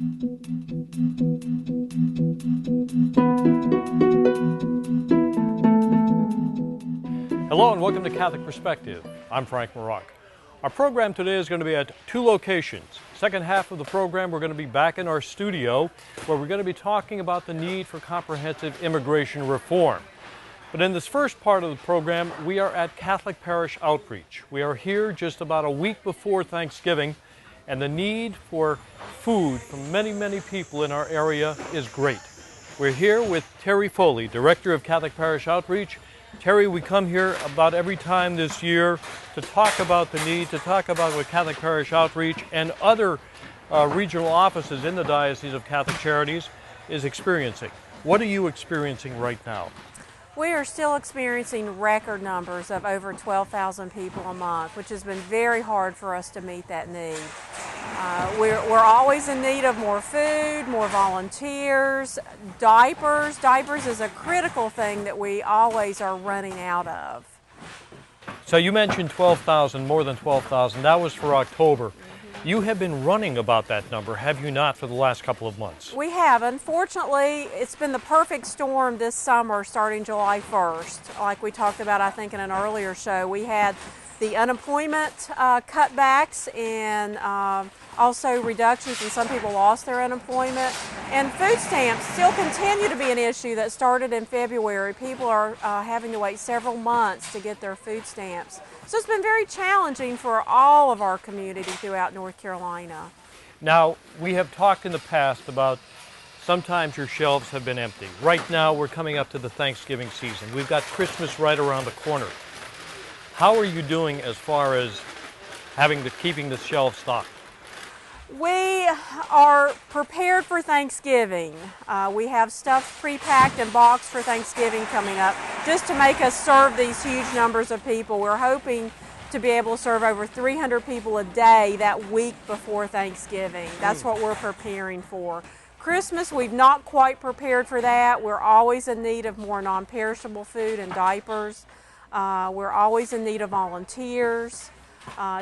Hello and welcome to Catholic Perspective. I'm Frank Maroc. Our program today is going to be at two locations. Second half of the program, we're going to be back in our studio where we're going to be talking about the need for comprehensive immigration reform. But in this first part of the program, we are at Catholic Parish Outreach. We are here just about a week before Thanksgiving, and the need for food from many, many people in our area is great. We're here with Terry Foley, Director of Catholic Parish Outreach. Terry, we come here about every time this year to talk about the need, to talk about what Catholic Parish Outreach and other regional offices in the Diocese of Catholic Charities is experiencing. What are you experiencing right now? We are still experiencing record numbers of over 12,000 people a month, which has been very hard for us to meet that need. We're always in need of more food, more volunteers, diapers. Diapers is a critical thing that we always are running out of. So you mentioned 12,000, more than 12,000. That was for October. You have been running about that number, have you not, for the last couple of months? We have. Unfortunately, it's been the perfect storm this summer starting July 1st. Like we talked about, I think, in an earlier show. We had the unemployment cutbacks and also reductions, and some people lost their unemployment. And food stamps still continue to be an issue that started in February. People are having to wait several months to get their food stamps. So it's been very challenging for all of our community throughout North Carolina. Now, we have talked in the past about sometimes your shelves have been empty. Right now, we're coming up to the Thanksgiving season. We've got Christmas right around the corner. How are you doing as far as keeping the shelves stocked? We are prepared for Thanksgiving. We have stuff pre-packed and boxed for Thanksgiving coming up just to make us serve these huge numbers of people. We're hoping to be able to serve over 300 people a day that week before Thanksgiving. That's what we're preparing for. Christmas, we've not quite prepared for that. We're always in need of more non-perishable food and diapers. We're always in need of volunteers,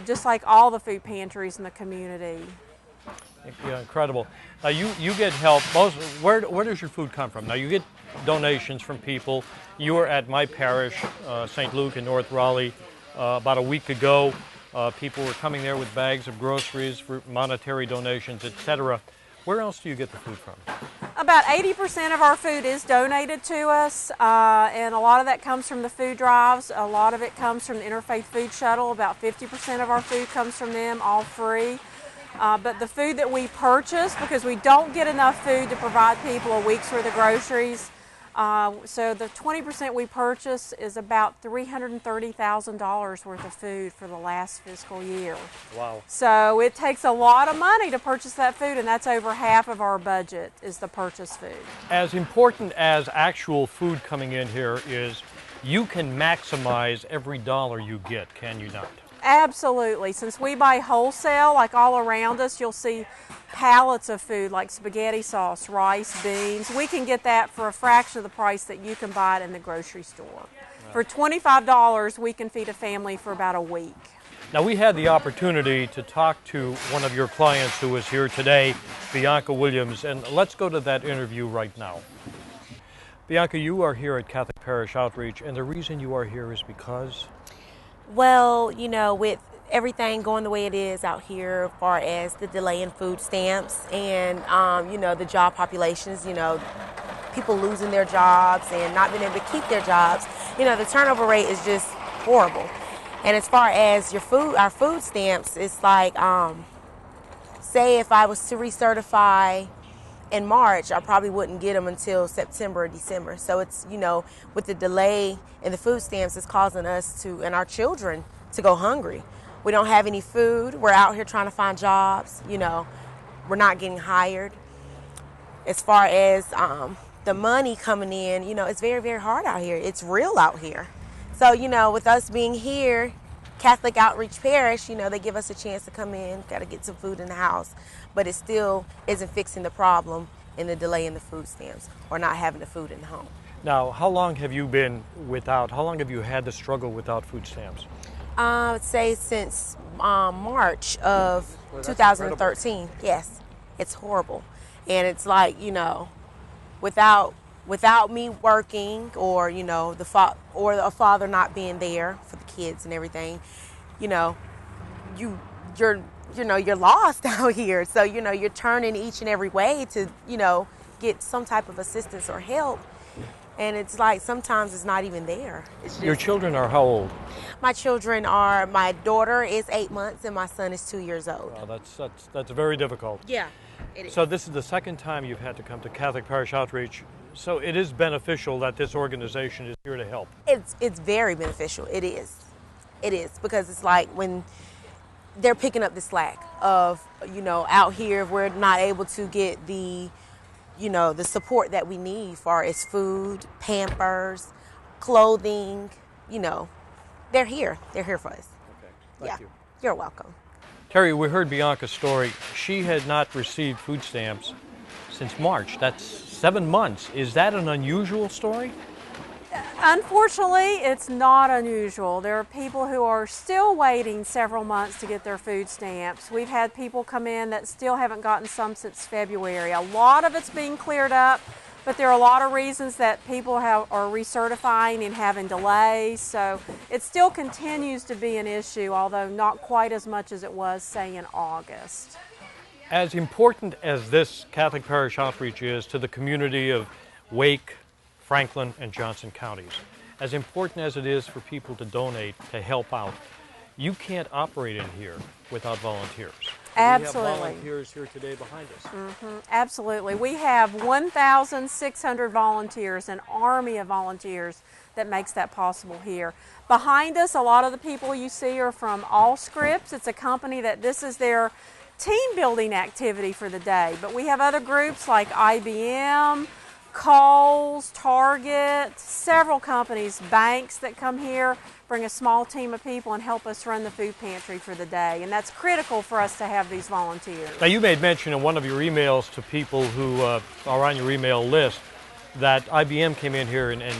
just like all the food pantries in the community. Yeah, incredible. You get help. Where does your food come from? Now, you get donations from people. You were at my parish, St. Luke in North Raleigh, about a week ago. People were coming there with bags of groceries, for monetary donations, etc. Where else do you get the food from? About 80% of our food is donated to us, and a lot of that comes from the food drives. A lot of it comes from the Interfaith Food Shuttle. About 50% of our food comes from them, all free. But the food that we purchase, because we don't get enough food to provide people a week's worth of groceries, so the 20% we purchase is about $330,000 worth of food for the last fiscal year. Wow. So it takes a lot of money to purchase that food, and that's over half of our budget is the purchase food. As important as actual food coming in here is, you can maximize every dollar you get, can you not? Absolutely. Since we buy wholesale, like all around us, you'll see pallets of food like spaghetti sauce, rice, beans. We can get that for a fraction of the price that you can buy it in the grocery store. For $25, we can feed a family for about a week. Now, we had the opportunity to talk to one of your clients who is here today, Bianca Williams, and let's go to that interview right now. Bianca, you are here at Catholic Parish Outreach, and the reason you are here is because? Well, you know, with everything going the way it is out here as far as the delay in food stamps and, you know, the job populations, you know, people losing their jobs and not being able to keep their jobs, you know, the turnover rate is just horrible. And as far as our food stamps, it's like, say if I was to recertify in March, I probably wouldn't get them until September or December. So it's, you know, with the delay in the food stamps, it's causing us to, and our children, to go hungry. We don't have any food. We're out here trying to find jobs. You know, we're not getting hired. As far as the money coming in, you know, it's very, very hard out here. It's real out here. So, you know, with us being here, Catholic Outreach Parish, you know, they give us a chance to come in, got to get some food in the house, but it still isn't fixing the problem in the delay in the food stamps or not having the food in the home. Now, how long have you been without, how long have you had to struggle without food stamps? I would say since March of 2013, yes. It's horrible. And it's like, without me working, or a father not being there for the kids and everything, you're lost out here. So you're turning each and every way to get some type of assistance or help, and it's like sometimes it's not even there. It's just, Your children are how old? my daughter is 8 months and my son is 2 years old. Well, that's very difficult. Yeah, it is. So this is the second time you've had to come to Catholic Parish Outreach. So it is beneficial that this organization is here to help. It's very beneficial. It is because it's like when they're picking up the slack of out here, if we're not able to get the support that we need for as food, Pampers, clothing, they're here for us. Okay, thank you. You're welcome. Terry, we heard Bianca's story. She had not received food stamps since March. That's 7 months. Is that an unusual story? Unfortunately, it's not unusual. There are people who are still waiting several months to get their food stamps. We've had people come in that still haven't gotten some since February. A lot of it's being cleared up, but there are a lot of reasons that people are recertifying and having delays. So it still continues to be an issue, although not quite as much as it was, say, in August. As important as this Catholic Parish Outreach is to the community of Wake, Franklin, and Johnson counties, as important as it is for people to donate, to help out, you can't operate in here without volunteers. Absolutely. We have volunteers here today behind us. Absolutely. We have 1,600 volunteers, an army of volunteers that makes that possible here. Behind us, a lot of the people you see are from Allscripts. It's a company that this is their team building activity for the day. But we have other groups like IBM, Kohl's, Target, several companies, banks that come here, bring a small team of people and help us run the food pantry for the day. And that's critical for us to have these volunteers. Now, you made mention in one of your emails to people who are on your email list that IBM came in here and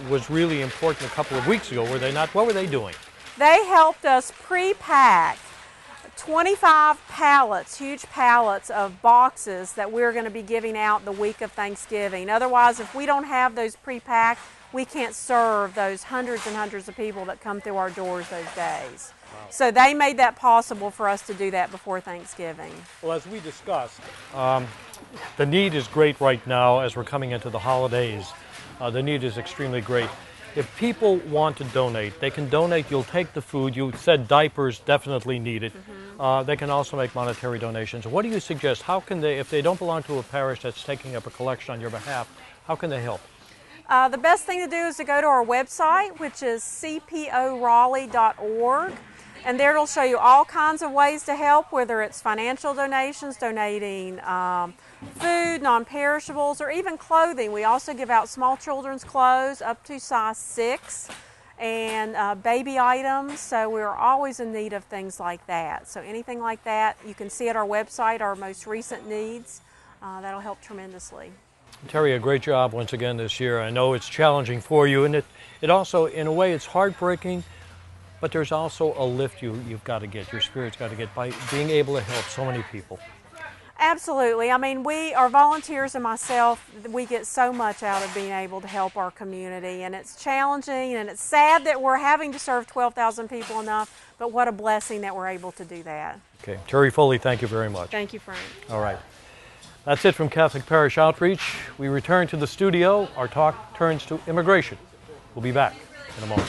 was really important a couple of weeks ago, were they not? What were they doing? They helped us pre-pack 25 pallets, huge pallets of boxes that we're going to be giving out the week of Thanksgiving. Otherwise, if we don't have those pre-packed, we can't serve those hundreds and hundreds of people that come through our doors those days. Wow. So they made that possible for us to do that before Thanksgiving. Well, as we discussed, the need is great right now as we're coming into the holidays. The need is extremely great. If people want to donate, they can donate. You'll take the food. You said diapers definitely needed. They can also make monetary donations. What do you suggest? How can they, if they don't belong to a parish that's taking up a collection on your behalf, how can they help? The best thing to do is to go to our website, which is cporaleigh.org. And there it'll show you all kinds of ways to help, whether it's financial donations, donating food, non-perishables, or even clothing. We also give out small children's clothes up to size 6 and baby items. So we're always in need of things like that. So anything like that, you can see at our website our most recent needs. That'll help tremendously. Terry, a great job once again this year. I know it's challenging for you, and it also, in a way, it's heartbreaking. But there's also a lift you've got to get, your spirit's got to get by being able to help so many people. Absolutely. I mean, our volunteers and myself, we get so much out of being able to help our community. And it's challenging and it's sad that we're having to serve 12,000 people enough, but what a blessing that we're able to do that. Okay. Terry Foley, thank you very much. Thank you, Frank. All right. That's it from Catholic Parish Outreach. We return to the studio. Our talk turns to immigration. We'll be back in a moment.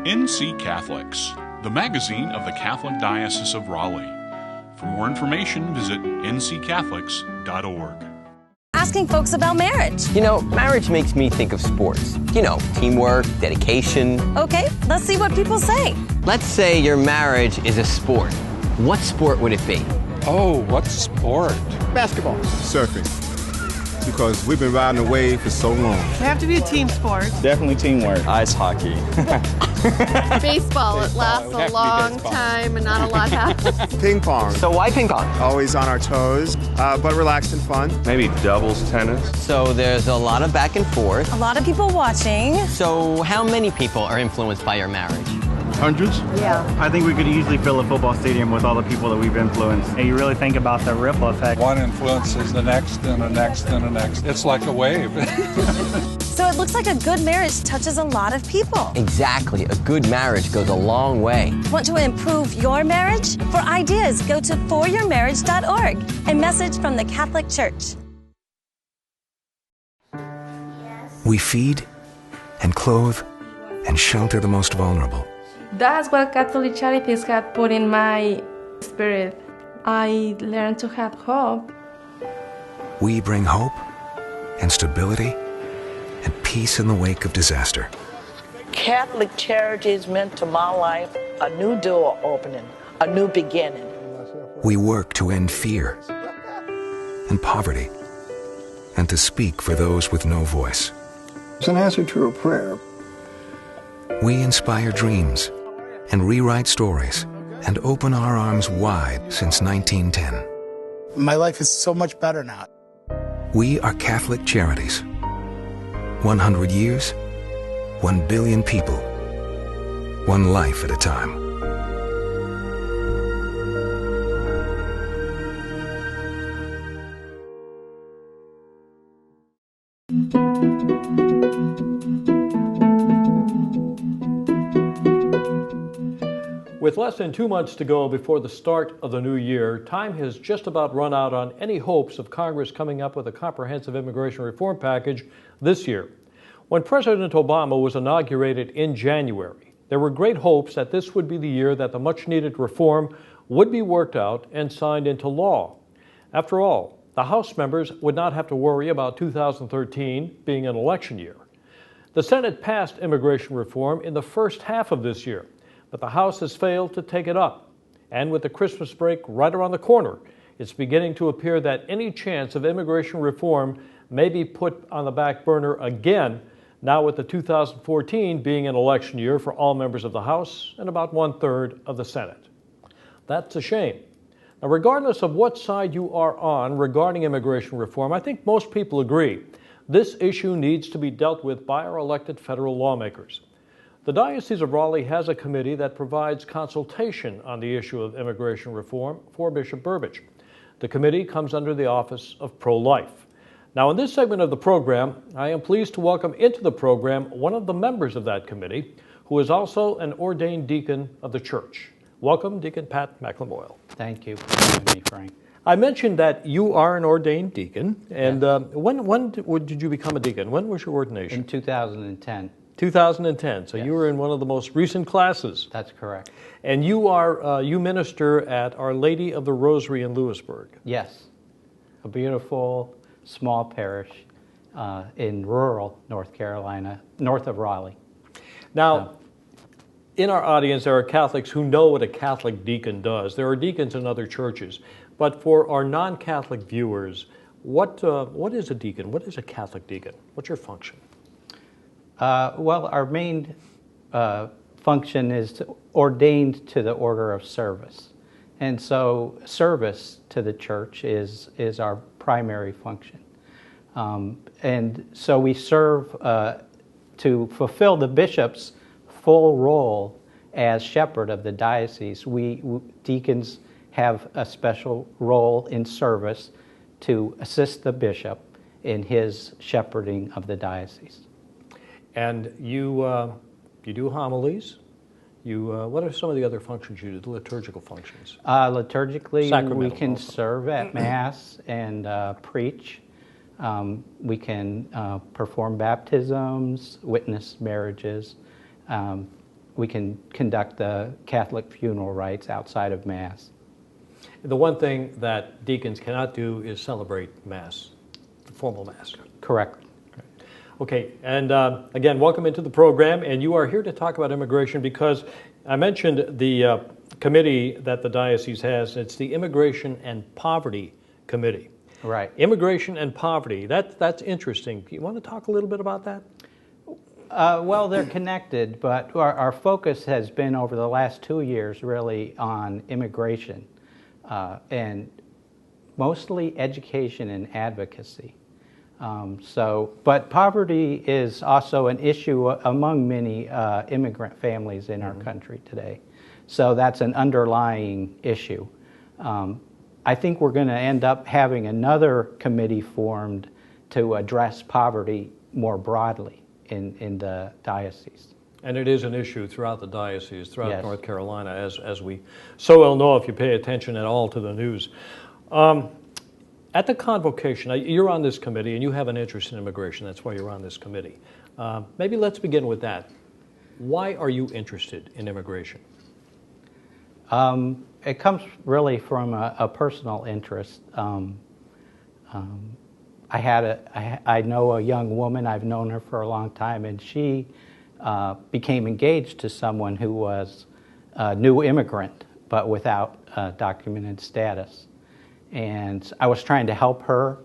NC Catholics, the magazine of the Catholic Diocese of Raleigh. For more information, visit nccatholics.org. Asking folks about marriage. Marriage makes me think of sports. Teamwork, dedication. Okay, let's see what people say. Let's say your marriage is a sport. What sport would it be? Oh, what sport? Basketball. Surfing. Because we've been riding the wave for so long. They have to be a team sport. Definitely teamwork. Ice hockey. Baseball. It lasts a long time and not a lot happens. Ping pong. So why ping pong? Always on our toes, but relaxed and fun. Maybe doubles tennis. So there's a lot of back and forth. A lot of people watching. So how many people are influenced by your marriage? Hundreds? Yeah. I think we could easily fill a football stadium with all the people that we've influenced. And you really think about the ripple effect. One influences the next and the next and the next. It's like a wave. So it looks like a good marriage touches a lot of people. Exactly. A good marriage goes a long way. Want to improve your marriage? For ideas, go to foryourmarriage.org. A message from the Catholic Church. We feed and clothe and shelter the most vulnerable. That's what Catholic Charities have put in my spirit. I learned to have hope. We bring hope and stability and peace in the wake of disaster. Catholic Charities meant to my life a new door opening, a new beginning. We work to end fear and poverty and to speak for those with no voice. It's an answer to a prayer. We inspire dreams and rewrite stories and open our arms wide since 1910. My life is so much better now. We are Catholic Charities. 100 years, 1 billion people, one life at a time. With less than 2 months to go before the start of the new year, time has just about run out on any hopes of Congress coming up with a comprehensive immigration reform package this year. When President Obama was inaugurated in January, there were great hopes that this would be the year that the much-needed reform would be worked out and signed into law. After all, the House members would not have to worry about 2013 being an election year. The Senate passed immigration reform in the first half of this year, but the House has failed to take it up. And with the Christmas break right around the corner, it's beginning to appear that any chance of immigration reform may be put on the back burner again, now with the 2014 being an election year for all members of the House and about 1/3 of the Senate. That's a shame. Now, regardless of what side you are on regarding immigration reform, I think most people agree this issue needs to be dealt with by our elected federal lawmakers. The Diocese of Raleigh has a committee that provides consultation on the issue of immigration reform for Bishop Burbidge. The committee comes under the Office of Pro-Life. Now, in this segment of the program, I am pleased to welcome into the program one of the members of that committee, who is also an ordained deacon of the church. Welcome, Deacon Pat McLemoyle. Thank you for having me, Frank. I mentioned that you are an ordained deacon, and when did you become a deacon? When was your ordination? In 2010. 2010. So yes. You were in one of the most recent classes. That's correct. And you minister at Our Lady of the Rosary in Lewisburg. Yes, a beautiful small parish in rural North Carolina, north of Raleigh. Now, in our audience, there are Catholics who know what a Catholic deacon does. There are deacons in other churches. But for our non-Catholic viewers, what is a deacon? What is a Catholic deacon? What's your function? Well, our main function is ordained to the order of service. And so service to the church is our primary function. And so we serve to fulfill the bishop's full role as shepherd of the diocese. We deacons have a special role in service to assist the bishop in his shepherding of the diocese. And you do homilies. What are some of the other functions you do, the liturgical functions? Liturgically, we can serve at Mass and preach. We can perform baptisms, witness marriages. We can conduct the Catholic funeral rites outside of Mass. The one thing that deacons cannot do is celebrate Mass, the formal Mass. Correct. Okay, and again, welcome into the program, and you are here to talk about immigration because I mentioned the committee that the diocese has. It's the Immigration and Poverty Committee. Right. Immigration and poverty, that's interesting. Do you want to talk a little bit about that? Well, they're connected, but our focus has been over the last 2 years really on immigration and mostly education and advocacy. But poverty is also an issue among many immigrant families in our country today. So that's an underlying issue. I think we're going to end up having another committee formed to address poverty more broadly in the diocese. And it is an issue throughout the diocese, throughout Yes. North Carolina, as we so well know if you pay attention at all to the news. At the convocation, you're on this committee and you have an interest in immigration. That's why you're on this committee. Maybe let's begin with that. Why are you interested in immigration? It comes really from a personal interest. I know a young woman, I've known her for a long time, and she became engaged to someone who was a new immigrant, but without documented status. And I was trying to help her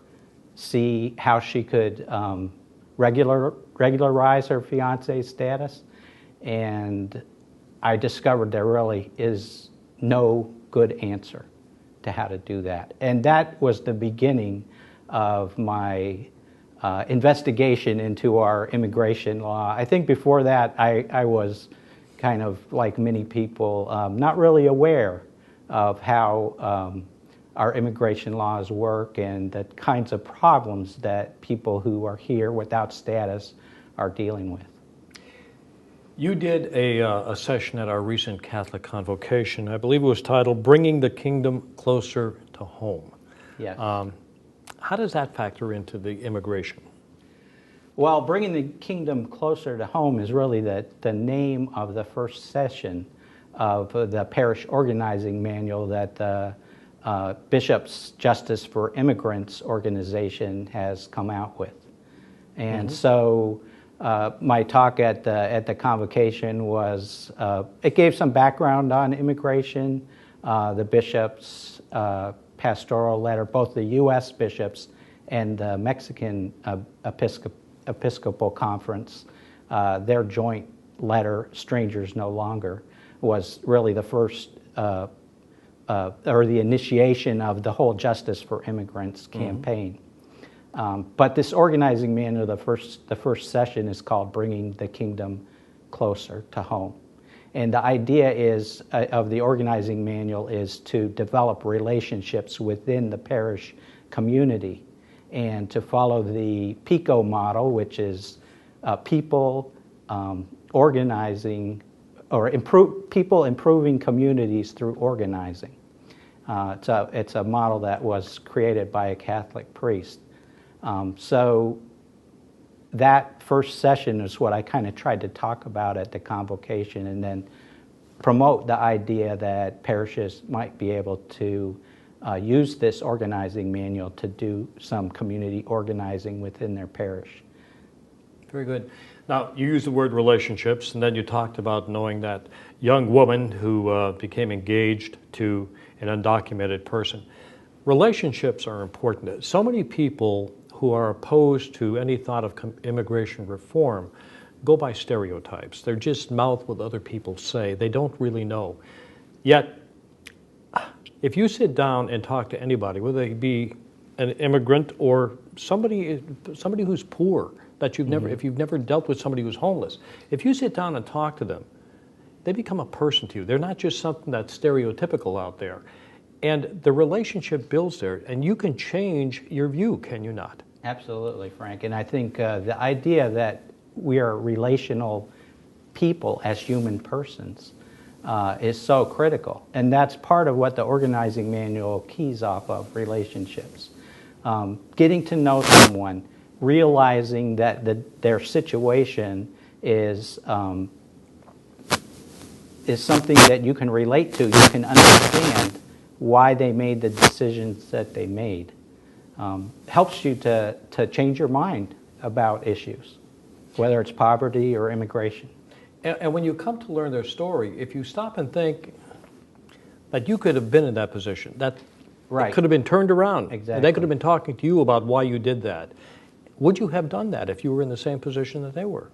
see how she could regularize her fiance's status, and I discovered there really is no good answer to how to do that. And that was the beginning of my investigation into our immigration law. I think before that I was kind of like many people, not really aware of how our immigration laws work and the kinds of problems that people who are here without status are dealing with. You did a session at our recent Catholic Convocation. I believe it was titled Bringing the Kingdom Closer to Home. Yes. How does that factor into the immigration? Well, Bringing the Kingdom Closer to Home is really the name of the first session of the parish organizing manual that the Bishops' Justice for Immigrants organization has come out with. And so my talk at the convocation was, it gave some background on immigration, the bishops' pastoral letter, both the U.S. bishops and the Mexican Episcopal Conference, their joint letter, Strangers No Longer, was really the first, or the initiation of the whole Justice for Immigrants campaign. But this organizing manual, the first session is called Bringing the Kingdom Closer to Home. And the idea is, of the organizing manual is to develop relationships within the parish community and to follow the PICO model, which is people organizing, or people improving communities through organizing. It's a model that was created by a Catholic priest. So that first session is what I kind of tried to talk about at the convocation, and then promote the idea that parishes might be able to use this organizing manual to do some community organizing within their parish. Very good. Now, you used the word relationships, and then you talked about knowing that young woman who became engaged to an undocumented person. Relationships are important. So many people who are opposed to any thought of immigration reform go by stereotypes. They're just mouth what other people say. They don't really know. Yet, if you sit down and talk to anybody, whether they be an immigrant or somebody who's poor, that you've never, if you've never dealt with somebody who's homeless, if you sit down and talk to them, they become a person to you. They're not just something that's stereotypical out there. And the relationship builds there, and you can change your view, can you not? Absolutely, Frank. And I think the idea that we are relational people as human persons is so critical. And that's part of what the organizing manual keys off of, relationships. Getting to know someone, realizing that their situation is something that you can relate to, you can understand why they made the decisions that they made. Helps you to change your mind about issues, whether it's poverty or immigration. And when you come to learn their story, if you stop and think that you could have been in that position, that it could have been turned around, exactly. They could have been talking to you about why you did that. Would you have done that if you were in the same position that they were?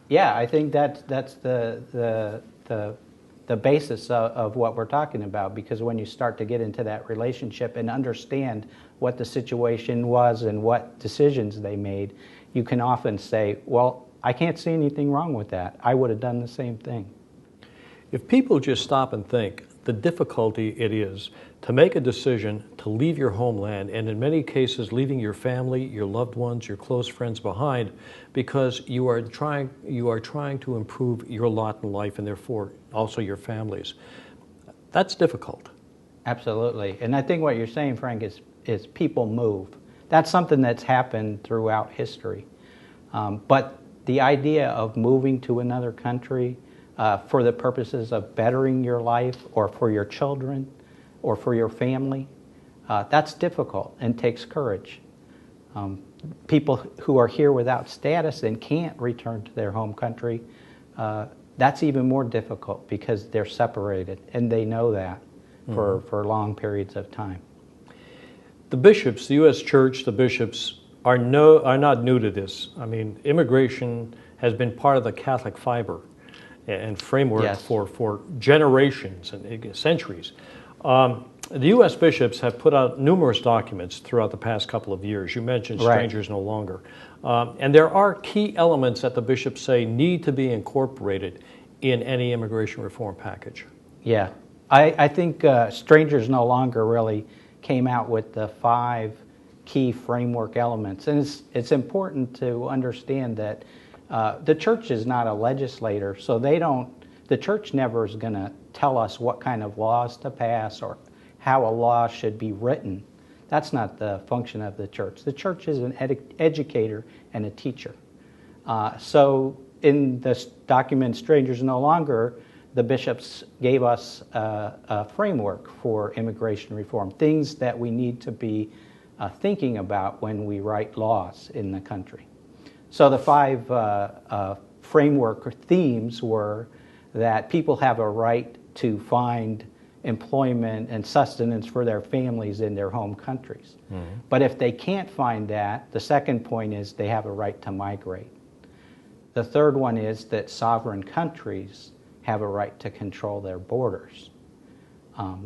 Yeah, I think that's the the basis of what we're talking about, because when you start to get into that relationship and understand what the situation was and what decisions they made, you can often say, well, I can't see anything wrong with that. I would have done the same thing. If people just stop and think the difficulty it is to make a decision to leave your homeland, and in many cases leaving your family, your loved ones, your close friends behind, because you are trying to improve your lot in life and therefore also your families. That's difficult. Absolutely. And I think what you're saying, Frank, is people move. That's something that's happened throughout history. But the idea of moving to another country for the purposes of bettering your life or for your children or for your family, that's difficult and takes courage. People who are here without status and can't return to their home country, that's even more difficult because they're separated and they know that for long periods of time. The bishops, the U.S. Church, the bishops are not new to this. I mean, immigration has been part of the Catholic fiber and framework for generations and centuries. The U.S. bishops have put out numerous documents throughout the past couple of years. You mentioned Strangers No Longer. And there are key elements that the bishops say need to be incorporated in any immigration reform package. Yeah. I think Strangers No Longer really came out with the 5 key framework elements. And it's important to understand that the church is not a legislator, so the church never is going to tell us what kind of laws to pass or how a law should be written. That's not the function of the church. The church is an educator and a teacher. So in this document, Strangers No Longer, the bishops gave us a framework for immigration reform, things that we need to be thinking about when we write laws in the country. So the 5 framework themes were that people have a right to find employment and sustenance for their families in their home countries. But if they can't find that, the second point is they have a right to migrate. The third one is that sovereign countries have a right to control their borders.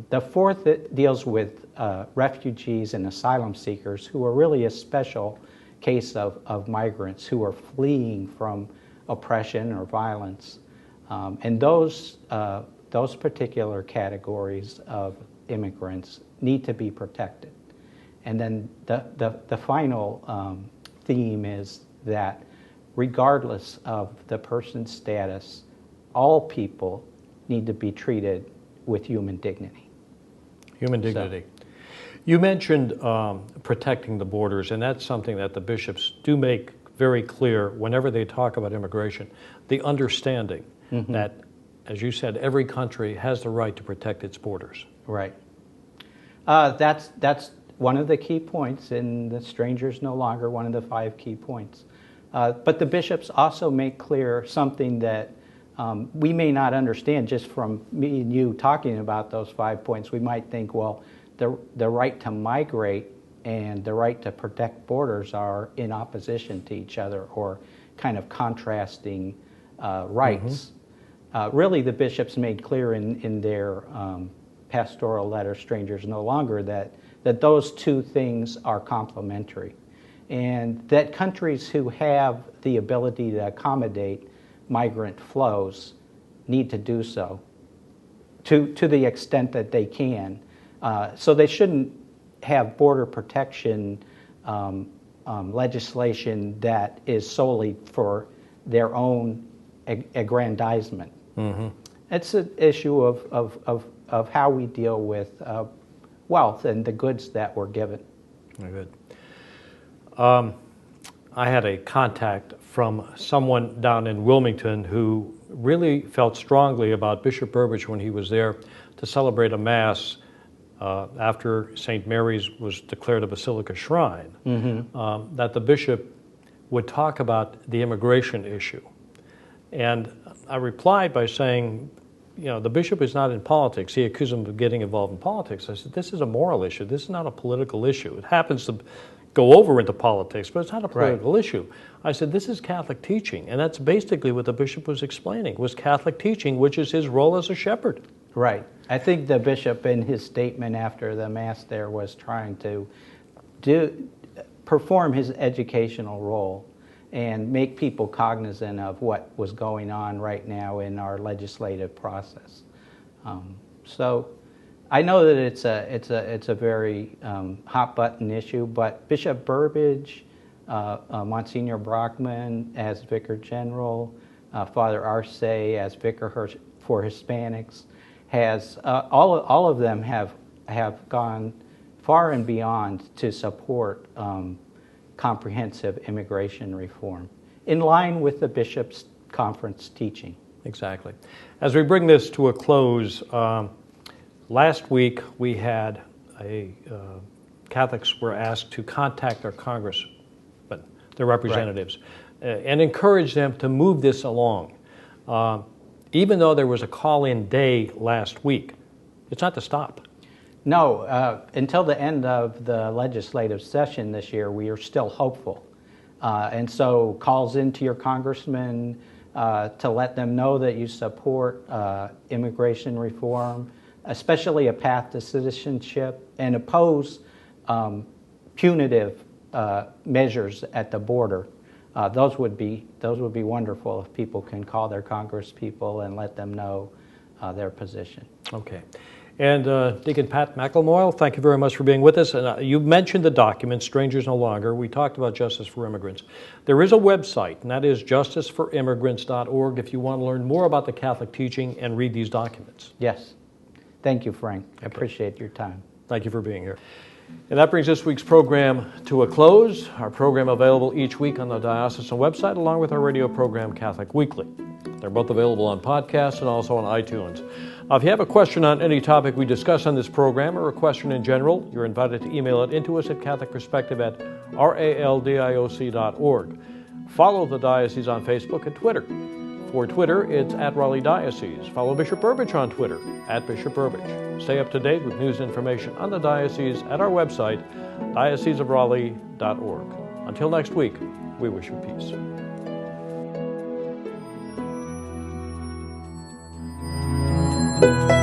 The fourth deals with refugees and asylum seekers, who are really a special case of migrants who are fleeing from oppression or violence. And those particular categories of immigrants need to be protected. And then the final theme is that regardless of the person's status, all people need to be treated with human dignity. Human dignity. You mentioned protecting the borders, and that's something that the bishops do make very clear whenever they talk about immigration, the understanding that, as you said, every country has the right to protect its borders. Right. That's one of the key points in the Strangers No Longer, one of the 5 key points. But the bishops also make clear something that we may not understand just from me and you talking about those 5 points. We might think, well, the right to migrate and the right to protect borders are in opposition to each other or kind of contrasting rights. Really, the bishops made clear in their pastoral letter, Strangers No Longer, that those 2 things are complementary, and that countries who have the ability to accommodate migrant flows need to do so to the extent that they can. So they shouldn't have border protection legislation that is solely for their own aggrandizement. It's an issue of how we deal with wealth and the goods that we're given. Very good. I had a contact from someone down in Wilmington who really felt strongly about Bishop Burbidge when he was there to celebrate a Mass after St. Mary's was declared a Basilica Shrine, that the bishop would talk about the immigration issue. And I replied by saying, you know, the bishop is not in politics. He accused him of getting involved in politics. I said, this is a moral issue. This is not a political issue. It happens to go over into politics, but it's not a political issue. I said, this is Catholic teaching, and that's basically what the bishop was explaining, was Catholic teaching, which is his role as a shepherd. Right. I think the bishop in his statement after the Mass there was trying to perform his educational role and make people cognizant of what was going on right now in our legislative process. So I know that it's a very hot button issue, but Bishop Burbidge, Monsignor Brockman as Vicar General, Father Arce as Vicar for Hispanics, has all of them have gone far and beyond to support comprehensive immigration reform, in line with the Bishops' Conference teaching. Exactly. As we bring this to a close, last week we had Catholics were asked to contact their congressmen, their representatives, and encourage them to move this along. Even though there was a call-in day last week, it's not to stop. No, until the end of the legislative session this year, we are still hopeful. And so calls into your congressman to let them know that you support immigration reform, especially a path to citizenship, and oppose punitive measures at the border. Those would be wonderful if people can call their congresspeople and let them know their position. Okay. And Deacon Pat McElmoyle, thank you very much for being with us. And you mentioned the document, Strangers No Longer. We talked about Justice for Immigrants. There is a website, and that is justiceforimmigrants.org if you want to learn more about the Catholic teaching and read these documents. Yes. Thank you, Frank. I appreciate your time. Thank you for being here. And that brings this week's program to a close. Our program available each week on the diocesan website, along with our radio program, Catholic Weekly. They're both available on podcasts and also on iTunes. If you have a question on any topic we discuss on this program or a question in general, you're invited to email it into us at catholicperspective@raldioc.org. Follow the diocese on Facebook and Twitter. For Twitter, it's @Raleigh Diocese. Follow Bishop Burbidge on Twitter, @Bishop Burbidge. Stay up to date with news and information on the diocese at our website, dioceseofraleigh.org. Until next week, we wish you peace. Thank you.